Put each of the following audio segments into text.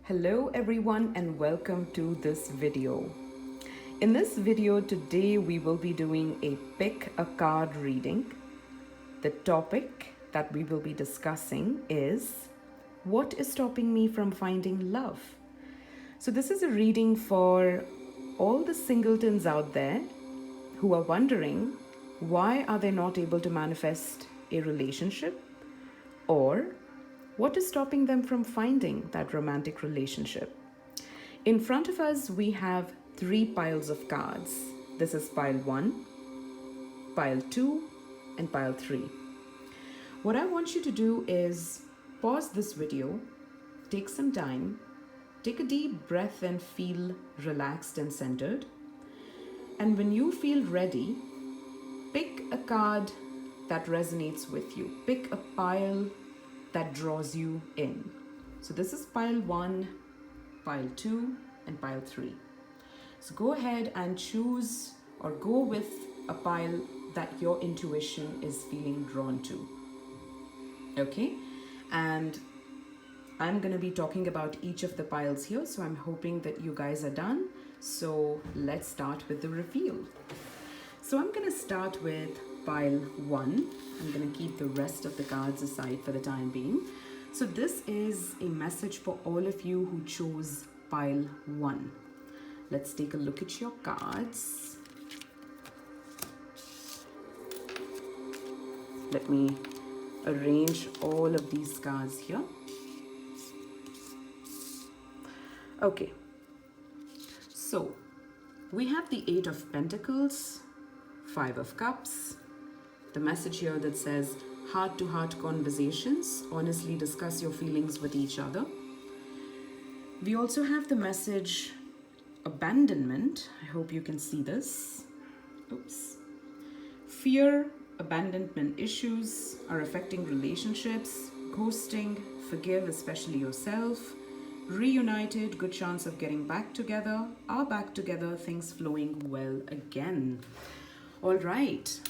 Hello everyone and welcome to this video. In this video today we will be doing a pick a card reading. The topic that we will be discussing is what is stopping me from finding love? So this is a reading for all the singletons out there who are wondering why are they not able to manifest a relationship, or what is stopping them from finding that romantic relationship? In front of us, we have 3 piles of cards. This is pile 1, pile 2, and pile 3. What I want you to do is pause this video, take some time, take a deep breath and feel relaxed and centered. And when you feel ready, pick a card that resonates with you. Pick a pile that draws you in. So this is pile 1, pile 2, and pile 3. So go ahead and choose or go with a pile that your intuition is feeling drawn to. Okay? And I'm going to be talking about each of the piles here, so I'm hoping that you guys are done. So let's start with the reveal. So I'm going to start with pile 1. I'm going to keep the rest of the cards aside for the time being. So this is a message for all of you who chose pile 1. Let's take a look at your cards. Let me arrange all of these cards here. Okay. So we have the 8 of Pentacles, 5 of Cups, the message here that says heart-to-heart conversations, honestly discuss your feelings with each other. We also have the message abandonment. I hope you can see this. Oops. Fear, abandonment issues are affecting relationships, ghosting, forgive, especially yourself, reunited, good chance of getting back together, are back together, things flowing well again. All right.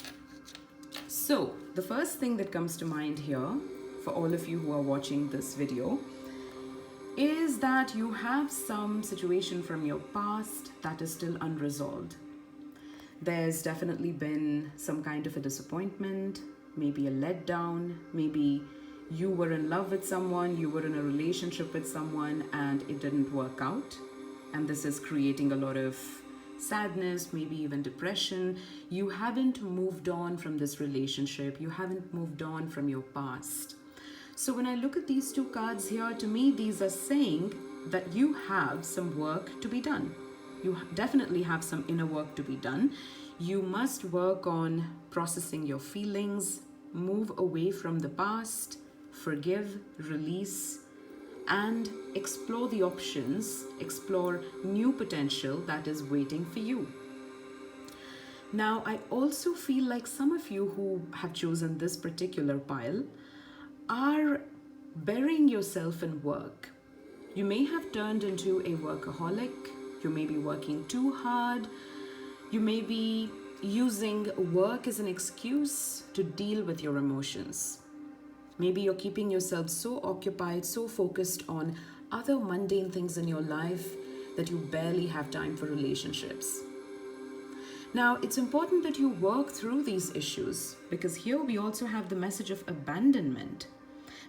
So the first thing that comes to mind here for all of you who are watching this video is that you have some situation from your past that is still unresolved. There's definitely been some kind of a disappointment, maybe a letdown, maybe you were in love with someone, you were in a relationship with someone and it didn't work out. And this is creating a lot of sadness, maybe even depression. You haven't moved on from this relationship. You haven't moved on from your past. So when I look at these 2 cards here, to me, these are saying that you have some work to be done. You definitely have some inner work to be done. You must work on processing your feelings, move away from the past, forgive, release, and explore the options, explore new potential that is waiting for you. Now, I also feel like some of you who have chosen this particular pile are burying yourself in work. You may have turned into a workaholic. You may be working too hard. You may be using work as an excuse to deal with your emotions. Maybe you're keeping yourself so occupied, so focused on other mundane things in your life that you barely have time for relationships. Now, it's important that you work through these issues because here we also have the message of abandonment.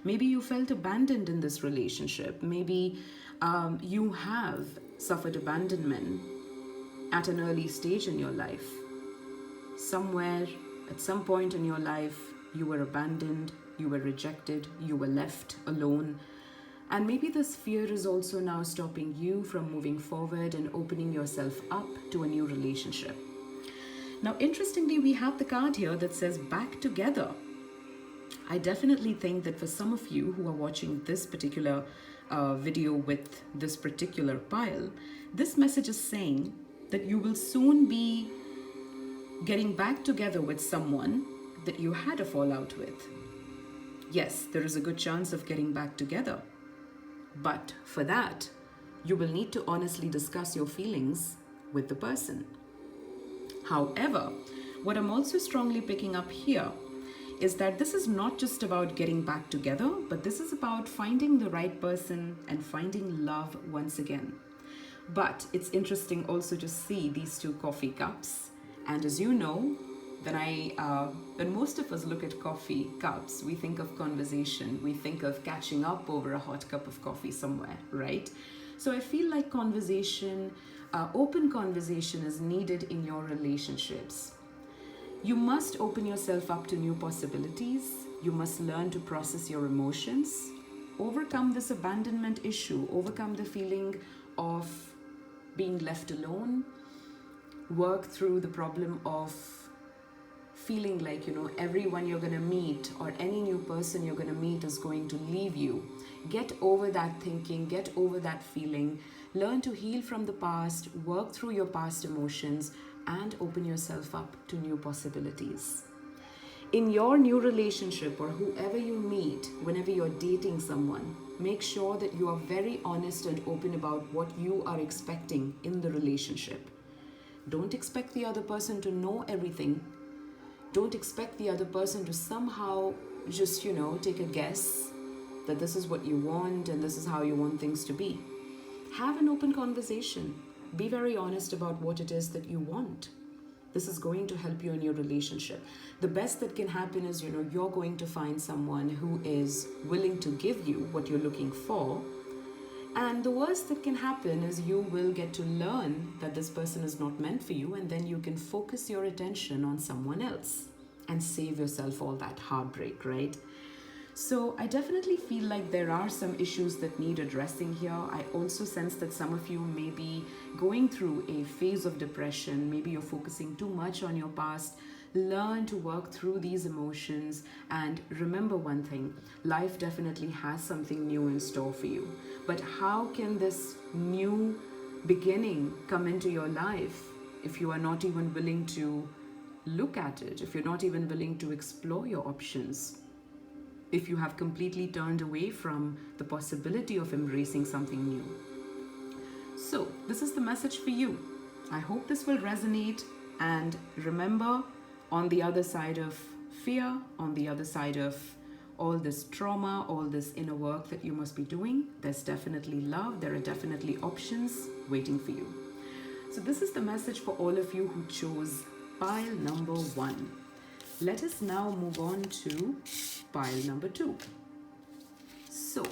Maybe you felt abandoned in this relationship. Maybe you have suffered abandonment at an early stage in your life. Somewhere, at some point in your life, you were abandoned, you were rejected, you were left alone. And maybe this fear is also now stopping you from moving forward and opening yourself up to a new relationship. Now, interestingly, we have the card here that says back together. I definitely think that for some of you who are watching this particular video with this particular pile, this message is saying that you will soon be getting back together with someone that you had a fallout with. Yes, there is a good chance of getting back together. But for that, you will need to honestly discuss your feelings with the person. However, what I'm also strongly picking up here is that this is not just about getting back together, but this is about finding the right person and finding love once again. But it's interesting also to see these two coffee cups. And as you know, when most of us look at coffee cups, we think of conversation. We think of catching up over a hot cup of coffee somewhere, right? So I feel like open conversation is needed in your relationships. You must open yourself up to new possibilities. You must learn to process your emotions, overcome this abandonment issue, overcome the feeling of being left alone, work through the problem of feeling like, everyone you're going to meet or any new person you're going to meet is going to leave you. Get over that thinking, get over that feeling, learn to heal from the past, work through your past emotions, and open yourself up to new possibilities. In your new relationship or whoever you meet, whenever you're dating someone, make sure that you are very honest and open about what you are expecting in the relationship. Don't expect the other person to know everything. Don't expect the other person to somehow just, take a guess that this is what you want and this is how you want things to be. Have an open conversation. Be very honest about what it is that you want. This is going to help you in your relationship. The best that can happen is, you're going to find someone who is willing to give you what you're looking for. And the worst that can happen is you will get to learn that this person is not meant for you, and then you can focus your attention on someone else and save yourself all that heartbreak, right? So I definitely feel like there are some issues that need addressing here. I also sense that some of you may be going through a phase of depression. Maybe you're focusing too much on your past. Learn to work through these emotions and remember one thing, life definitely has something new in store for you. But how can this new beginning come into your life if you are not even willing to look at it, if you're not even willing to explore your options? If you have completely turned away from the possibility of embracing something new. So, this is the message for you. I hope this will resonate, and remember, on the other side of fear, on the other side of all this trauma, all this inner work that you must be doing, there's definitely love, there are definitely options waiting for you. So this is the message for all of you who chose pile number 1. Let us now move on to pile number 2. So,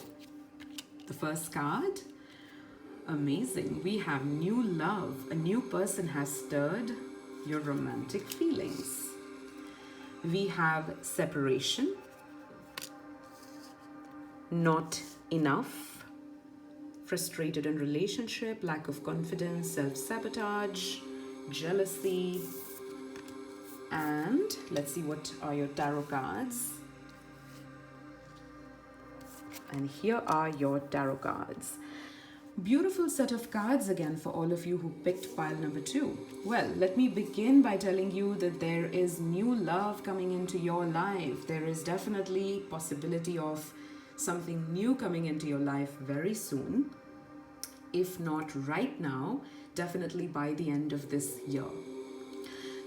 the first card, amazing. We have new love. A new person has stirred your romantic feelings. We have separation, not enough, frustrated in relationship, lack of confidence, self-sabotage, jealousy, and let's see what are your tarot cards. And here are your tarot cards. Beautiful set of cards again for all of you who picked pile number 2. Well, let me begin by telling you that there is new love coming into your life. There is definitely possibility of something new coming into your life very soon. If not right now, definitely by the end of this year.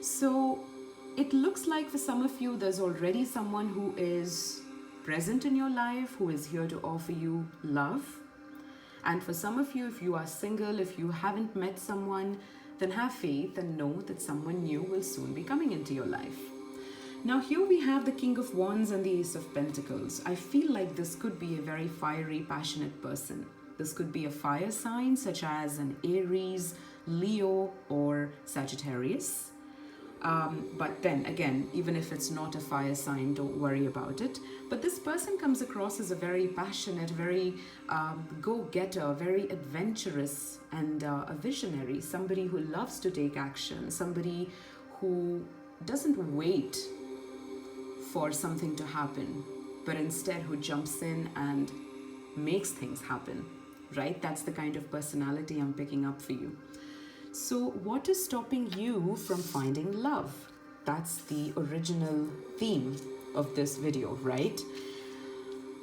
So it looks like for some of you, there's already someone who is present in your life, who is here to offer you love. And for some of you, if you are single, if you haven't met someone, then have faith and know that someone new will soon be coming into your life. Now here we have the King of Wands and the Ace of Pentacles. I feel like this could be a very fiery, passionate person. This could be a fire sign such as an Aries, Leo, or Sagittarius. But then again, even if it's not a fire sign, don't worry about it. But this person comes across as a very passionate, very go-getter, very adventurous, and a visionary. Somebody who loves to take action. Somebody who doesn't wait for something to happen, but instead who jumps in and makes things happen, right? That's the kind of personality I'm picking up for you. So what is stopping you from finding love? That's the original theme of this video, right?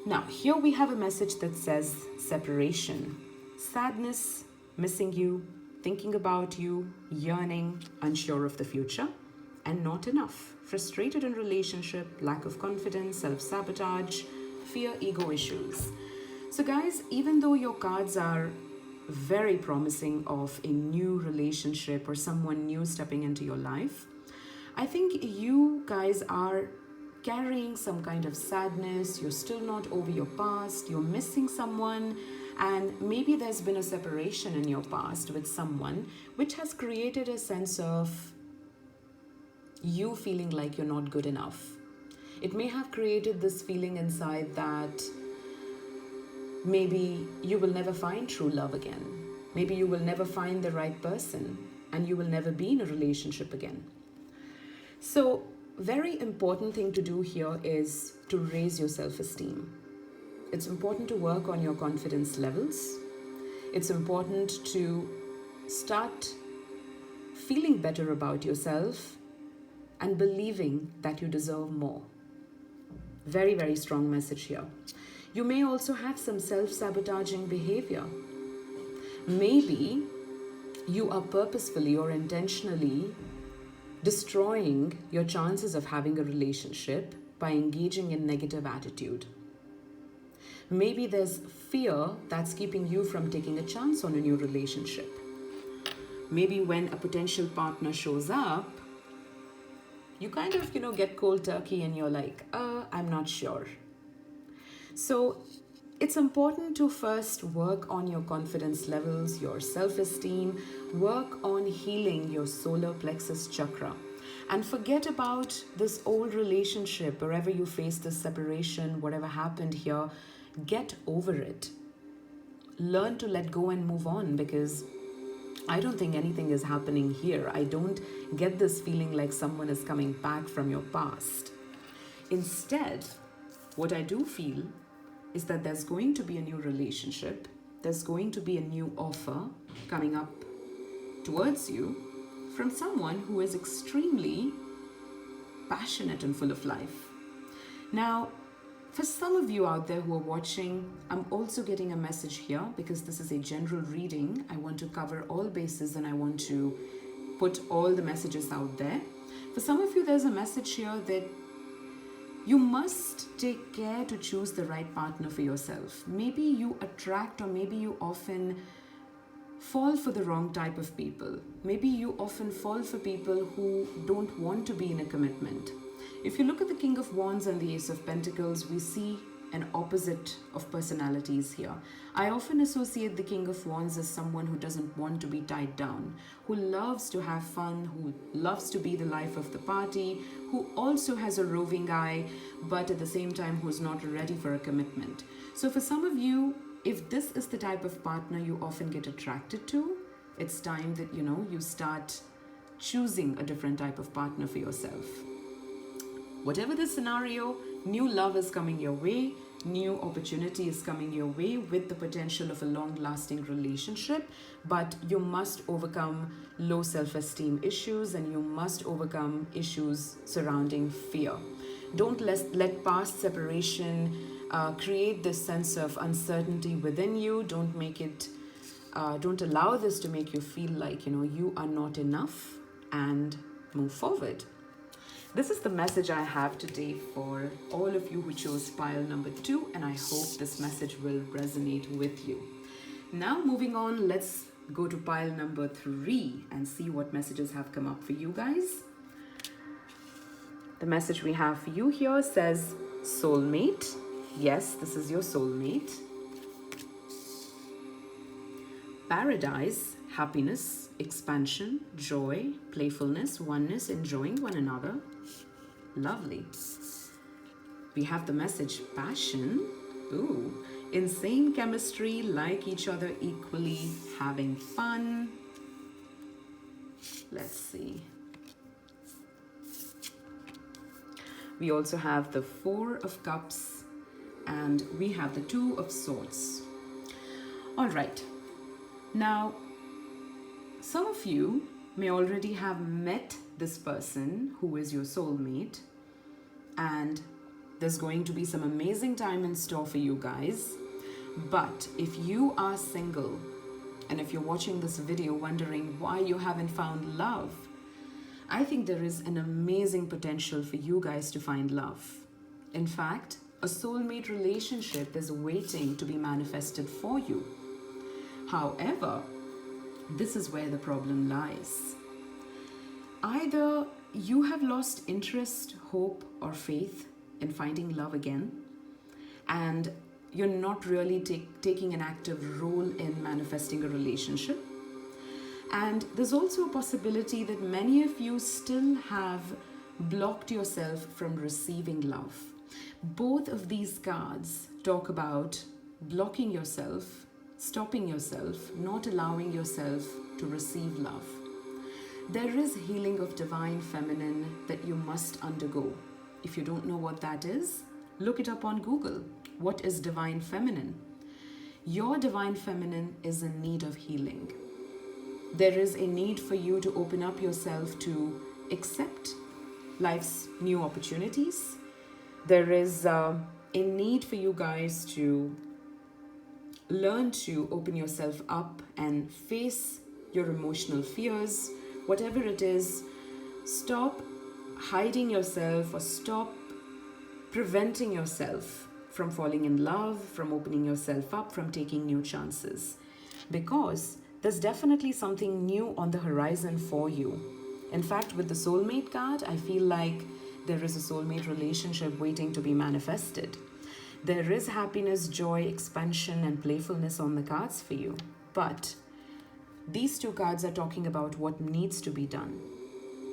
Now, here we have a message that says separation, sadness, missing you, thinking about you, yearning, unsure of the future. and not enough, frustrated in relationship, lack of confidence, self-sabotage, fear, ego issues. So guys, even though your cards are very promising of a new relationship or someone new stepping into your life, I think you guys are carrying some kind of sadness. You're still not over your past, you're missing someone, and maybe there's been a separation in your past with someone which has created a sense of you feeling like you're not good enough. It may have created this feeling inside that maybe you will never find true love again. Maybe you will never find the right person and you will never be in a relationship again. So, very important thing to do here is to raise your self-esteem. It's important to work on your confidence levels. It's important to start feeling better about yourself and believing that you deserve more. Very, very strong message here. You may also have some self-sabotaging behavior. Maybe you are purposefully or intentionally destroying your chances of having a relationship by engaging in negative attitude. Maybe there's fear that's keeping you from taking a chance on a new relationship. Maybe when a potential partner shows up, you kind of, get cold turkey and you're like, I'm not sure. So it's important to first work on your confidence levels, your self-esteem, work on healing your solar plexus chakra. And forget about this old relationship, wherever you face this separation, whatever happened here, get over it. Learn to let go and move on, because I don't think anything is happening here. I don't get this feeling like someone is coming back from your past. Instead, what I do feel is that there's going to be a new relationship. There's going to be a new offer coming up towards you from someone who is extremely passionate and full of life. Now, for some of you out there who are watching, I'm also getting a message here because this is a general reading. I want to cover all bases and I want to put all the messages out there. For some of you, there's a message here that you must take care to choose the right partner for yourself. Maybe you attract, or maybe you often fall for the wrong type of people. Maybe you often fall for people who don't want to be in a commitment. If you look at the King of Wands and the Ace of Pentacles, we see an opposite of personalities here. I often associate the King of Wands as someone who doesn't want to be tied down, who loves to have fun, who loves to be the life of the party, who also has a roving eye, but at the same time who's not ready for a commitment. So for some of you, if this is the type of partner you often get attracted to, it's time that you start choosing a different type of partner for yourself. Whatever the scenario, new love is coming your way, new opportunity is coming your way with the potential of a long-lasting relationship, but you must overcome low self-esteem issues and you must overcome issues surrounding fear. Don't let past separation create this sense of uncertainty within you. Don't allow this to make you feel like, you are not enough, and move forward. This is the message I have today for all of you who chose pile number 2, and I hope this message will resonate with you. Now moving on, let's go to pile number 3 and see what messages have come up for you guys. The message we have for you here says soulmate. Yes, this is your soulmate. Paradise, happiness, expansion, joy, playfulness, oneness, enjoying one another. Lovely. We have the message passion. Ooh, insane chemistry, like each other equally, having fun. Let's see. We also have the 4 of Cups and we have the 2 of Swords. All right. Now, some of you may already have met this person who is your soulmate, and there's going to be some amazing time in store for you guys. But if you are single and if you're watching this video wondering why you haven't found love, I think there is an amazing potential for you guys to find love. In fact, a soulmate relationship is waiting to be manifested for you. However, this is where the problem lies. Either you have lost interest, hope, or faith in finding love again, and you're not really taking an active role in manifesting a relationship. And there's also a possibility that many of you still have blocked yourself from receiving love. Both of these cards talk about blocking yourself, stopping yourself, not allowing yourself to receive love. There is healing of divine feminine that you must undergo. If you don't know what that is, look it up on Google. What is divine feminine? Your divine feminine is in need of healing. There is a need for you to open up yourself to accept life's new opportunities. There is a need for you guys to learn to open yourself up and face your emotional fears. Whatever it is, stop hiding yourself or stop preventing yourself from falling in love, from opening yourself up, from taking new chances. Because there's definitely something new on the horizon for you. In fact, with the soulmate card, I feel like there is a soulmate relationship waiting to be manifested. There is happiness, joy, expansion, and playfulness on the cards for you. But these two cards are talking about what needs to be done.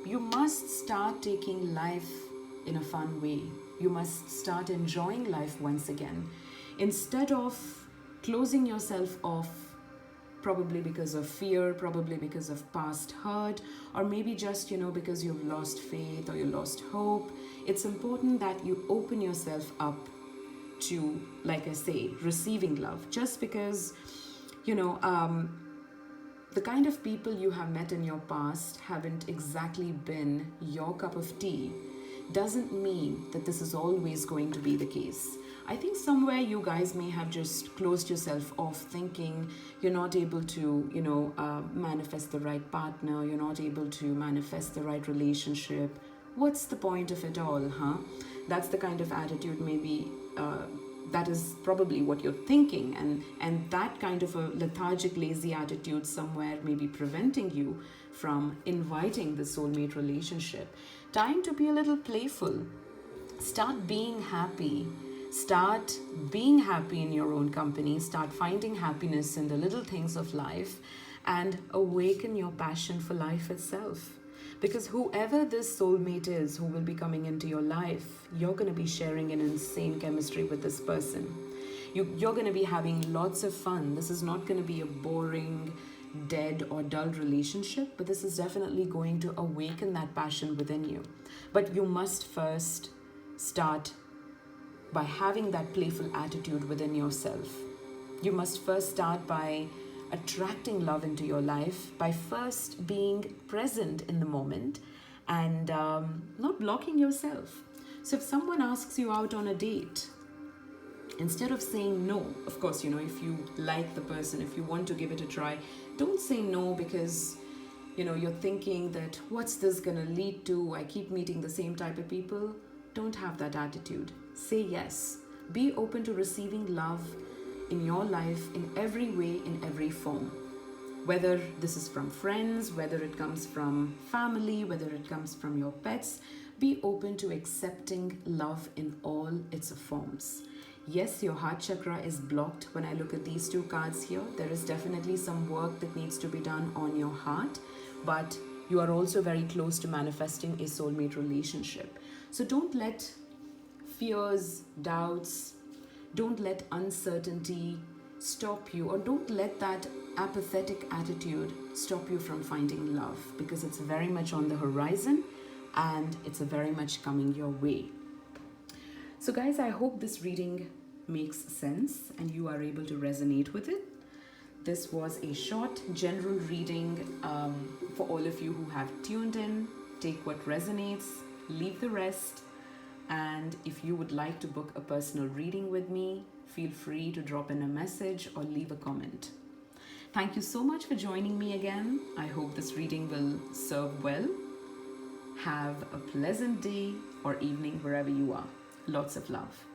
You must start taking life in a fun way. You must start enjoying life once again. Instead of closing yourself off, probably because of fear, probably because of past hurt, or maybe just, because you've lost faith or you lost hope, it's important that you open yourself up to, like I say, receiving love. Just because, the kind of people you have met in your past haven't exactly been your cup of tea doesn't mean that this is always going to be the case. I think somewhere you guys may have just closed yourself off thinking you're not able to, manifest the right partner, you're not able to manifest the right relationship. What's the point of it all, huh? That's the kind of attitude maybe that is probably what you're thinking, and that kind of a lethargic, lazy attitude somewhere may be preventing you from inviting the soulmate relationship. Time to be a little playful. Start being happy. Start being happy in your own company. Start finding happiness in the little things of life and awaken your passion for life itself. Because whoever this soulmate is who will be coming into your life, you're going to be sharing an insane chemistry with this person. You're going to be having lots of fun. This is not going to be a boring, dead or dull relationship, but this is definitely going to awaken that passion within you. But you must first start by having that playful attitude within yourself. You must first start by attracting love into your life, by first being present in the moment and not blocking yourself. So if someone asks you out on a date, instead of saying no, of course, if you like the person, if you want to give it a try, don't say no because, you're thinking that what's this gonna lead to? I keep meeting the same type of people. Don't have that attitude. Say yes. Be open to receiving love in your life in every way, in every form. Whether this is from friends, whether it comes from family, whether it comes from your pets, be open to accepting love in all its forms. Yes, your heart chakra is blocked when I look at these two cards here. There is definitely some work that needs to be done on your heart, but you are also very close to manifesting a soulmate relationship. So don't let fears, doubts, don't let uncertainty stop you, or don't let that apathetic attitude stop you from finding love, because it's very much on the horizon and it's very much coming your way. So guys, I hope this reading makes sense and you are able to resonate with it. This was a short general reading for all of you who have tuned in. Take what resonates, leave the rest. And if you would like to book a personal reading with me, feel free to drop in a message or leave a comment. Thank you so much for joining me again. I hope this reading will serve well. Have a pleasant day or evening wherever you are. Lots of love.